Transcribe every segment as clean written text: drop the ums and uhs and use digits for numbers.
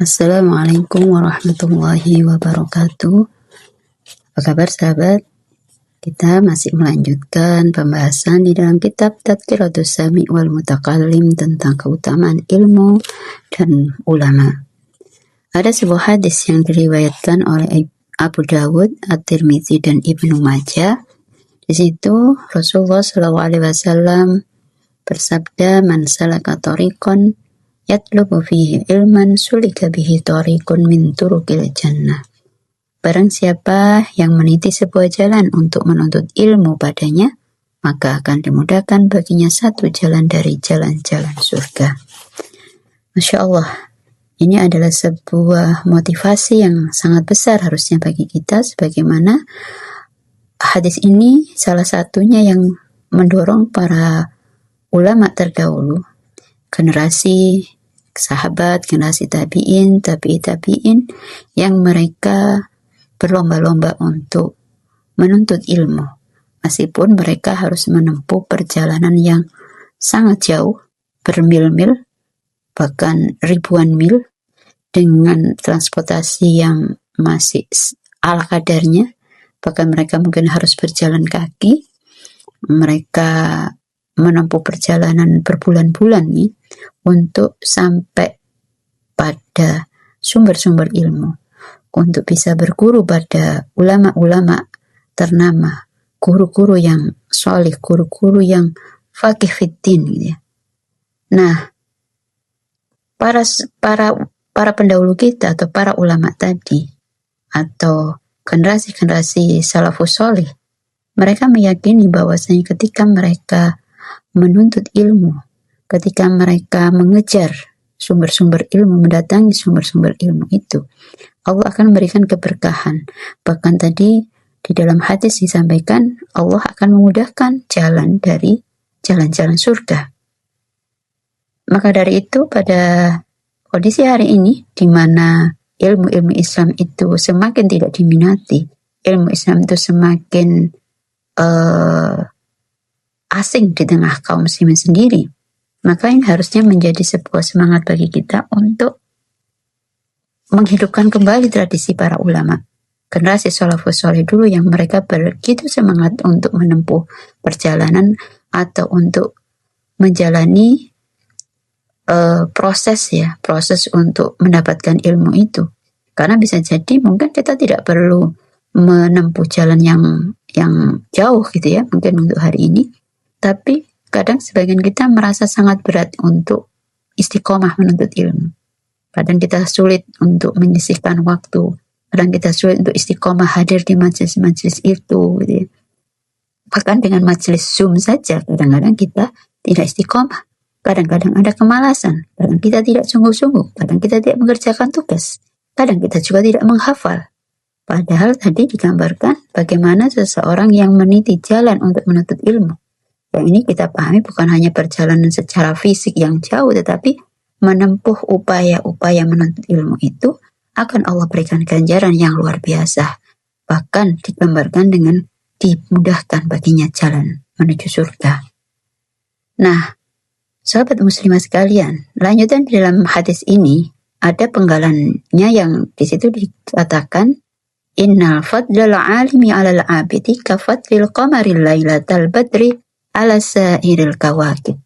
Assalamualaikum warahmatullahi wabarakatuh. Apa kabar sahabat? Kita masih melanjutkan pembahasan di dalam kitab Tadkiratus Sami' wal Mutakallim tentang keutamaan ilmu dan ulama. Ada sebuah hadis yang diriwayatkan oleh Abu Dawud, At-Tirmidzi dan Ibnu Majah. Di situ Rasulullah SAW bersabda, "Man salaka thariqan yatlubu fihi ilman sulika bihi thariqun min turuqil jannah." Barang siapa yang meniti sebuah jalan untuk menuntut ilmu padanya, maka akan dimudahkan baginya satu jalan dari jalan-jalan surga. Masya Allah, ini adalah sebuah motivasi yang sangat besar harusnya bagi kita, sebagaimana hadis ini salah satunya yang mendorong para ulama terdahulu, generasi sahabat, generasi tabi'in, tabi'in, yang mereka berlomba-lomba untuk menuntut ilmu, meskipun mereka harus menempuh perjalanan yang sangat jauh, bermil-mil, bahkan ribuan mil, dengan transportasi yang masih ala kadarnya. Bahkan mereka mungkin harus berjalan kaki, mereka menempuh perjalanan berbulan-bulan nih, untuk sampai pada sumber-sumber ilmu, untuk bisa berguru pada ulama-ulama ternama, guru-guru yang solih, guru-guru yang faqih fiddin gitu ya. Nah, para pendahulu kita atau para ulama tadi atau generasi-generasi salafus solih, mereka meyakini bahwasanya ketika mereka menuntut ilmu, ketika mereka mengejar sumber-sumber ilmu, mendatangi sumber-sumber ilmu itu, Allah akan memberikan keberkahan. Bahkan tadi di dalam hadis disampaikan, Allah akan memudahkan jalan dari jalan-jalan surga. Maka dari itu, pada kondisi hari ini, di mana ilmu-ilmu Islam itu semakin tidak diminati, ilmu Islam itu semakin asing di tengah kaum muslimin sendiri, maka ini harusnya menjadi sebuah semangat bagi kita untuk menghidupkan kembali tradisi para ulama, generasi salafus saleh dulu, yang mereka begitu semangat untuk menempuh perjalanan atau untuk menjalani proses untuk mendapatkan ilmu itu. Karena bisa jadi mungkin kita tidak perlu menempuh jalan yang jauh gitu ya, mungkin untuk hari ini, tapi kadang sebagian kita merasa sangat berat untuk istiqomah menuntut ilmu. Kadang kita sulit untuk menyisihkan waktu, kadang kita sulit untuk istiqomah hadir di majelis-majelis itu gitu ya. Bahkan dengan majelis Zoom saja kadang-kadang kita tidak istiqomah, kadang-kadang ada kemalasan, kadang kita tidak sungguh-sungguh, kadang kita tidak mengerjakan tugas, kadang kita juga tidak menghafal. Padahal tadi digambarkan bagaimana seseorang yang meniti jalan untuk menuntut ilmu. Yang ini kita pahami bukan hanya perjalanan secara fisik yang jauh, tetapi menempuh upaya-upaya menuntut ilmu itu akan Allah berikan ganjaran yang luar biasa. Bahkan digambarkan dengan dimudahkan baginya jalan menuju surga. Nah, sahabat muslimah sekalian, lanjutan di dalam hadis ini ada penggalannya yang di situ dikatakan, innal fadlal alimi alal abidi ka fadlil qamaril lailatal badri ala sairil kawakib.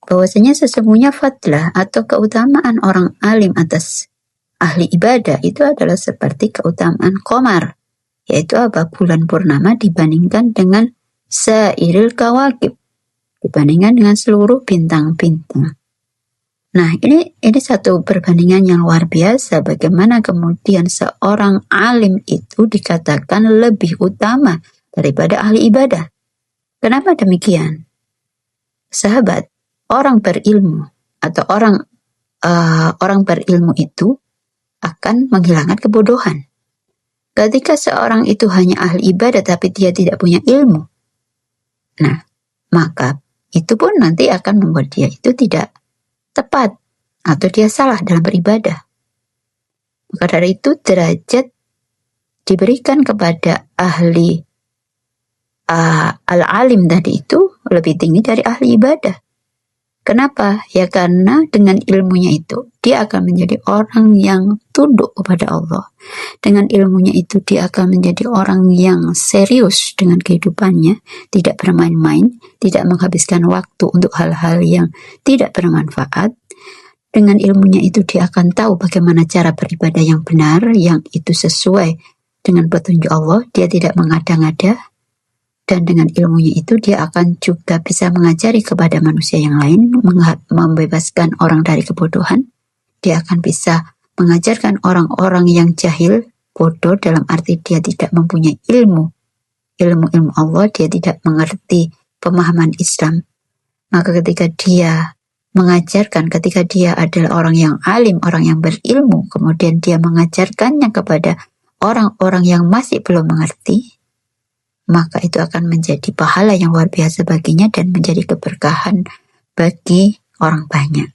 Bahwasanya sesungguhnya fadlah atau keutamaan orang alim atas ahli ibadah itu adalah seperti keutamaan qamar, yaitu apa? Bulan purnama dibandingkan dengan sairil kawakib, dibandingkan dengan seluruh bintang-bintang. Nah, ini satu perbandingan yang luar biasa, bagaimana kemudian seorang alim itu dikatakan lebih utama daripada ahli ibadah. Kenapa demikian? Sahabat, orang berilmu atau orang berilmu itu akan menghilangkan kebodohan. Ketika seorang itu hanya ahli ibadah tapi dia tidak punya ilmu, nah, maka itu pun nanti akan membuat dia itu tidak tepat atau dia salah dalam beribadah. Maka dari itu derajat diberikan kepada ahli al-alim tadi itu lebih tinggi dari ahli ibadah. Kenapa? Ya karena dengan ilmunya itu dia akan menjadi orang yang tunduk kepada Allah. Dengan ilmunya itu dia akan menjadi orang yang serius dengan kehidupannya, tidak bermain-main, tidak menghabiskan waktu untuk hal-hal yang tidak bermanfaat. Dengan ilmunya itu dia akan tahu bagaimana cara beribadah yang benar, yang itu sesuai dengan petunjuk Allah. Dia tidak mengada-ngada. Dan dengan ilmunya itu dia akan juga bisa mengajari kepada manusia yang lain, membebaskan orang dari kebodohan. Dia akan bisa mengajarkan orang-orang yang jahil, bodoh dalam arti dia tidak mempunyai ilmu Allah, dia tidak mengerti pemahaman Islam. Maka ketika dia mengajarkan, ketika dia adalah orang yang alim, orang yang berilmu, kemudian dia mengajarkannya kepada orang-orang yang masih belum mengerti, maka itu akan menjadi pahala yang luar biasa baginya dan menjadi keberkahan bagi orang banyak.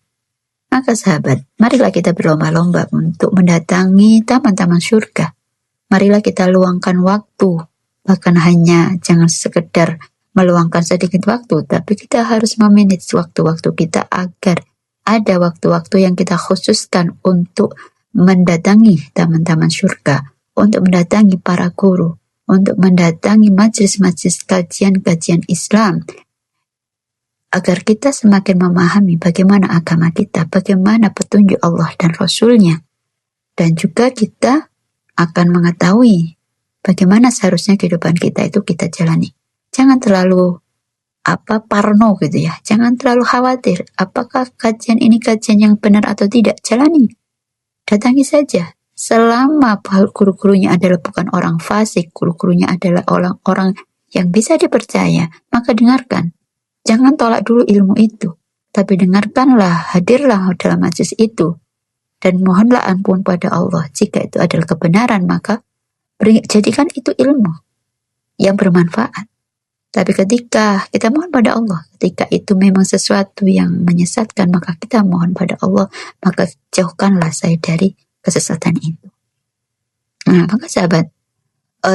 Maka sahabat, marilah kita berlomba-lomba untuk mendatangi taman-taman surga. Marilah kita luangkan waktu, bahkan hanya jangan sekedar meluangkan sedikit waktu, tapi kita harus memanage waktu-waktu kita agar ada waktu-waktu yang kita khususkan untuk mendatangi taman-taman surga, untuk mendatangi para guru, untuk mendatangi majelis-majelis kajian-kajian Islam, agar kita semakin memahami bagaimana agama kita, bagaimana petunjuk Allah dan Rasul-Nya, dan juga kita akan mengetahui bagaimana seharusnya kehidupan kita itu kita jalani. Jangan terlalu parno gitu ya, jangan terlalu khawatir apakah kajian ini kajian yang benar atau tidak. Jalani, datangi saja. Selama guru-gurunya adalah bukan orang fasik, guru-gurunya adalah orang-orang yang bisa dipercaya, maka dengarkan. Jangan tolak dulu ilmu itu, tapi dengarkanlah, hadirlah dalam majelis itu, dan mohonlah ampun pada Allah. Jika itu adalah kebenaran, maka jadikan itu ilmu yang bermanfaat. Tapi ketika kita mohon pada Allah, ketika itu memang sesuatu yang menyesatkan, maka kita mohon pada Allah, maka jauhkanlah saya dari kesesatan itu. Nah, maka sahabat,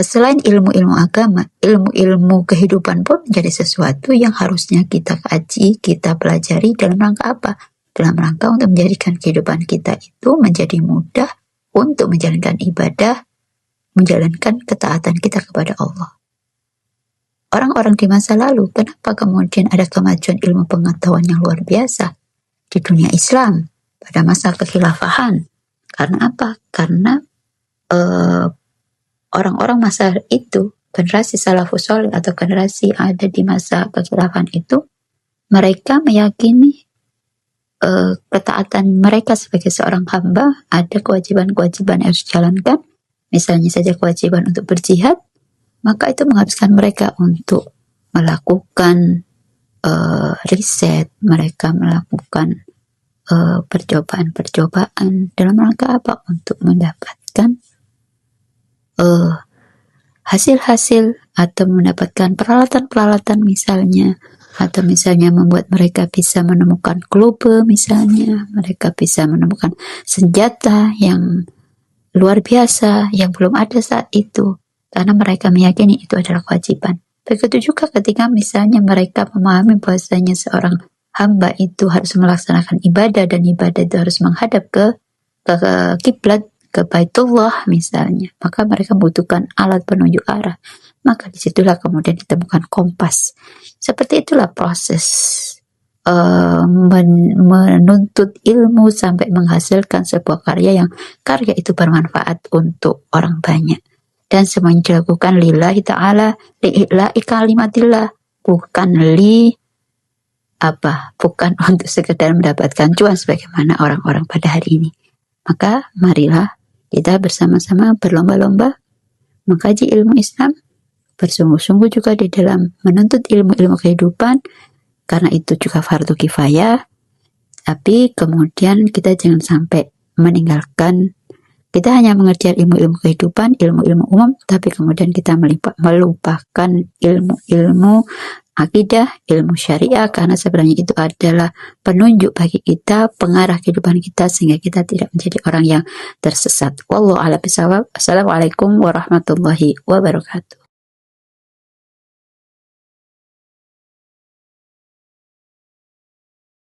selain ilmu-ilmu agama, ilmu-ilmu kehidupan pun menjadi sesuatu yang harusnya kita kaji, kita pelajari dalam rangka apa? Dalam rangka untuk menjadikan kehidupan kita itu menjadi mudah untuk menjalankan ibadah, menjalankan ketaatan kita kepada Allah. Orang-orang di masa lalu, kenapa kemudian ada kemajuan ilmu pengetahuan yang luar biasa di dunia Islam pada masa kekhilafahan? Karena apa? Karena orang-orang masa itu, generasi salafus sholih atau generasi yang ada di masa kekhilafahan itu, mereka meyakini ketaatan mereka sebagai seorang hamba, ada kewajiban-kewajiban yang harus dijalankan, misalnya saja kewajiban untuk berjihad, maka itu menghabiskan mereka untuk melakukan riset, mereka melakukan percobaan dalam rangka apa? Untuk mendapatkan hasil-hasil atau mendapatkan peralatan-peralatan misalnya, atau misalnya membuat mereka bisa menemukan globe misalnya, mereka bisa menemukan senjata yang luar biasa yang belum ada saat itu, karena mereka meyakini itu adalah kewajiban. Begitu juga ketika misalnya mereka memahami bahwasanya seorang hamba itu harus melaksanakan ibadah, dan ibadah itu harus menghadap ke kiblat, ke Baitullah misalnya, maka mereka membutuhkan alat penunjuk arah. Maka disitulah kemudian ditemukan kompas. Seperti itulah proses menuntut ilmu sampai menghasilkan sebuah karya itu bermanfaat untuk orang banyak. Dan semuanya dilakukan lillahi ta'ala, li'i'la'i kalimatillah, bukan bukan untuk sekedar mendapatkan cuan sebagaimana orang-orang pada hari ini. Maka marilah kita bersama-sama berlomba-lomba mengkaji ilmu Islam, bersungguh-sungguh juga di dalam menuntut ilmu-ilmu kehidupan, karena itu juga fardu kifayah. Tapi kemudian kita jangan sampai meninggalkan, kita hanya mengerjakan ilmu-ilmu kehidupan, ilmu-ilmu umum, tapi kemudian kita melupakan ilmu-ilmu akidah, ilmu syariah, karena sebenarnya itu adalah penunjuk bagi kita, pengarah kehidupan kita, sehingga kita tidak menjadi orang yang tersesat. Wallahu a'lam bishawab. Assalamualaikum warahmatullahi wabarakatuh.